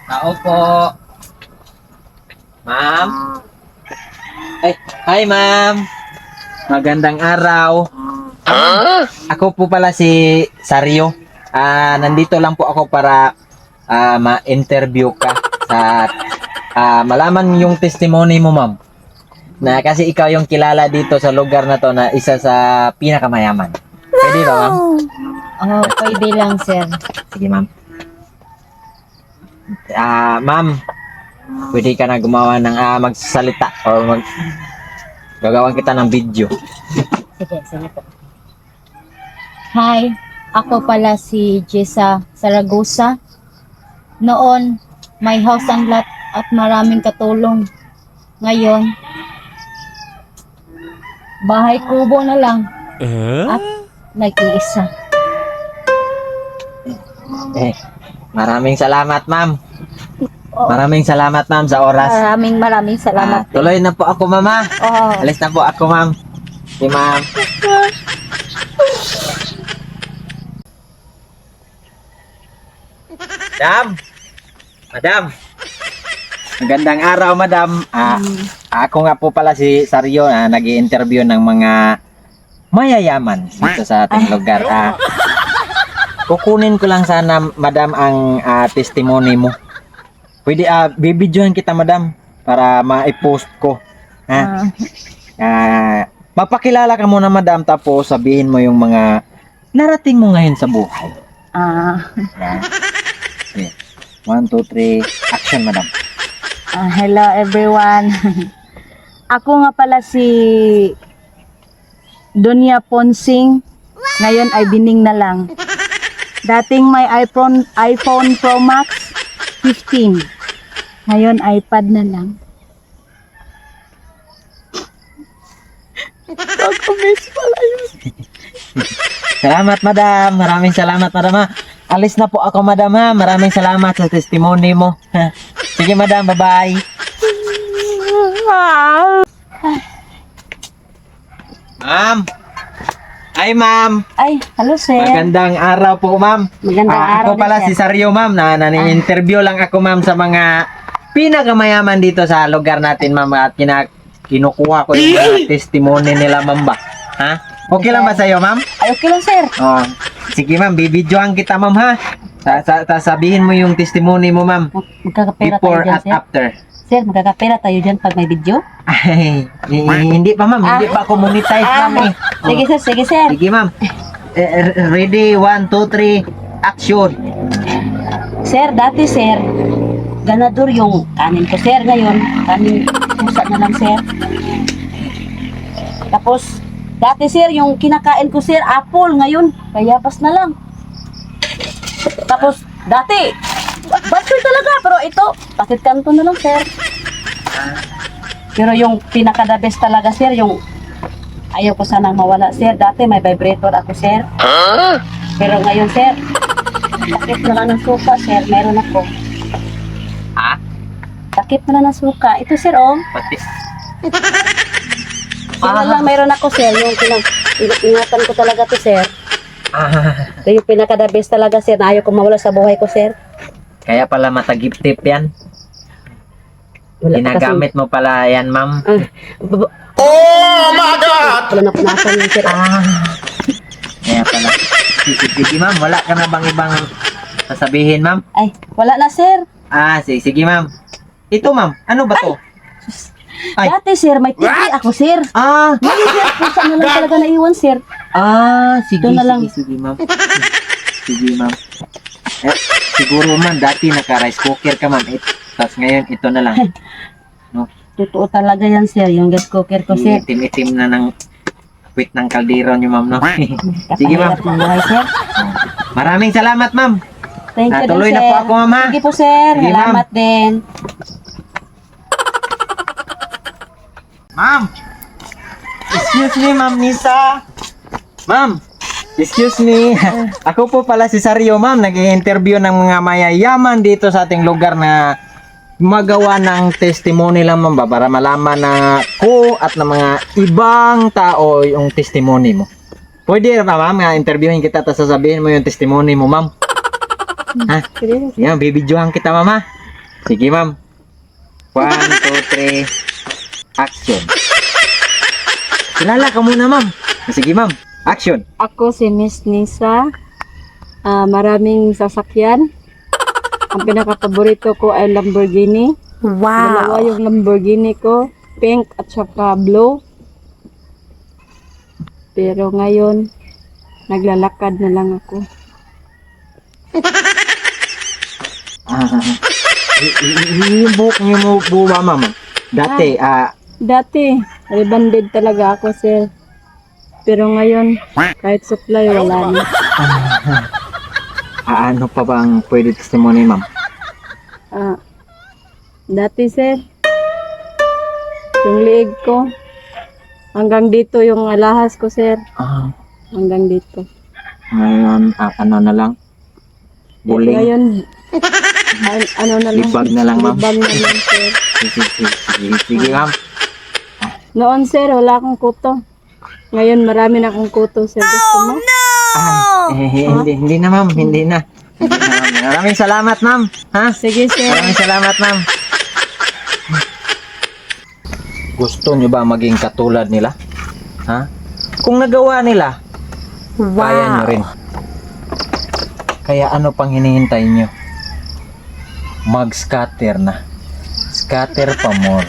Tao po. Ma'am? Ay, hi ma'am. Magandang araw. Ako po pala si Sario. Nandito lang po ako para ma-interview ka sa malaman yung testimony mo, ma'am. Na kasi ikaw yung kilala dito sa lugar na to na isa sa pinakamayaman. Pwede ba, ma'am? Oh, pwede lang, sir. Sige, ma'am. Ma'am, pwede ka na gumawa ng magsalita or gagawan kita ng video. Sige po. Hi, ako pala si Jessa Saragosa. Noon, may house ang lot at maraming katulong. Ngayon, bahay kubo na lang at nag-iisa. Maraming salamat, ma'am. Maraming salamat, ma'am, sa oras. Maraming salamat. Tuloy na po ako, mama. Oh, Alis na po ako, ma'am. Si ma'am. Madam. Magandang araw, madam. Ako nga po pala si Sario na nag-i-interview ng mga mayayaman dito sa ating lugar. Kukunin ko lang sana, madam, ang testimony mo. Pwede bibidyohan kita, madam, para ma-post ko. Mapakilala ka muna, madam, tapos sabihin mo yung mga narating mo ngayon sa buhay. Yan. Okay. 1, 2, 3, action, madam. Hello everyone. Ako nga pala si Donya Ponsing. Ngayon ay bining na lang. Dating may iPhone Pro Max 15. Ngayon iPad na lang. Pag-miss pala yun. Salamat, madam. Maraming salamat, madam. Alis na po ako, madam. Maraming salamat sa testimony mo. Sige, madam. Bye-bye. Ma'am. Ay, ma'am. Ay, hello sir. Magandang araw po, ma'am. Magandang araw Ako pala din, si Sario, ma'am. Nani-interview lang ako, ma'am, sa mga pinakamayaman dito sa lugar natin, ma'am. At kinukuha ko yung mga testimony nila, ma'am, ba? Ha? Okay lang ba sa'yo, ma'am? Ay, okay lang sir. Oh, sige, ma'am. Bibidyohan kita, ma'am, ha? Sabihin mo yung testimony mo, ma'am. Magkakapera tayo Before dyan at sir. after. Sir, magkakapera tayo dyan pag may video. Ay, hindi pa, ma'am. Hindi pa ako monetize, ma'am, eh. Sige sir, sige sir. Sige, ma'am. Ready, 1, 2, 3, action. Sir, dati sir, ganador yung kanin ko sir. Ngayon, kanin pusa na lang sir. Tapos, dati sir, yung kinakain ko sir, apple. Ngayon, payapas na lang. Tapos, dati, battery talaga. Pero ito, bakit kanto na lang sir. Pero yung pinaka-the best talaga sir, yung ayaw ko sanang mawala sir. Dati may vibrator ako sir. Pero ngayon sir, takip na lang ng suka sir. Meron ako. Ha? Takip na lang ng suka. Ito sir oh. Pati. Sila lang meron ako sir. Yung ingatan ko talaga to sir. Ito yung pinaka-the best talaga sir. Na ayaw ko mawala sa buhay ko sir. Kaya pala matagip-tip yan. Wala Ginagamit mo pala yan, ma'am. Oh my God! Wala na punasan yun sir. Kaya pala. Sige, ma'am. Wala ka na bang ibang sasabihin, ma'am? Ay, wala na sir. Sige, ma'am. Ito, ma'am. Ano ba to? Ay. Dati sir, may TV ako sir. Ngayon sir, pusa na lang talaga naiwan sir. Sige, Ito na lang. sige, ma'am. Sige, ma'am. Siguro, ma'am, dati naka-rice cooker ka, ma'am. Tapos ngayon, ito na lang. Totoo talaga yan sir, yung gas cooker ko sir. Itim-itim na ng wit ng kaldero niyo, ma'am, no? Sige, ma'am. Kapahirap ng buhay sir. Maraming salamat, ma'am. Thank you Tuloy din, na sir. po ako, ma'am, ha? Sige po, sir. Sige, Salamat din. Ma'am! Excuse me, ma'am Nisa. Ma'am! Excuse me. Ako po pala si Sario, ma'am. Nag-i-interview ng mga mayayaman dito sa ating lugar na magawa ng testimony lang, ma'am, ba, para malaman na ko at ng mga ibang tao yung testimony mo. Pwede ba, ma'am, interviewin kita tapos sasabihin mo yung testimony mo, ma'am? Ha? Seryoso. Yan, bibidyohan kita, mama. Sige, ma'am. 1, 2, 3, action. Kilala ka muna, ma'am. Sige, ma'am. Action. Ako si Miss Nisa. Maraming sasakyan. Ang pinaka-paborito ko ay Lamborghini. Dalawa yung Lamborghini ko. Pink at saka blue. Pero ngayon, naglalakad na lang ako. Yung buhok niyo mo buwa, ma'am. Dati, Dati, rebanded talaga ako, sir. Pero ngayon, kahit supply, wala na. ano pa bang pwede testimony, ma'am? Dati, sir, yung liig ko, hanggang dito yung alahas ko, sir. Hanggang dito. Ngayon, ano na lang? Buling. Ngayon, ano na lang. Libag na lang, ma'am. Libag na lang, sir. Sige, ma'am. Noon, sir, wala akong kuto. Ngayon, marami na akong kuto, sir. Gusto mo? Hindi na, ma'am. Hindi na. Maraming salamat, ma'am. Ha? Sige, sir. Maraming salamat, ma'am. Gusto nyo ba maging katulad nila? Ha? Kung nagawa nila, kaya nyo rin. Kaya ano pang hinihintay nyo? Mag-scatter na. Scatter pa more.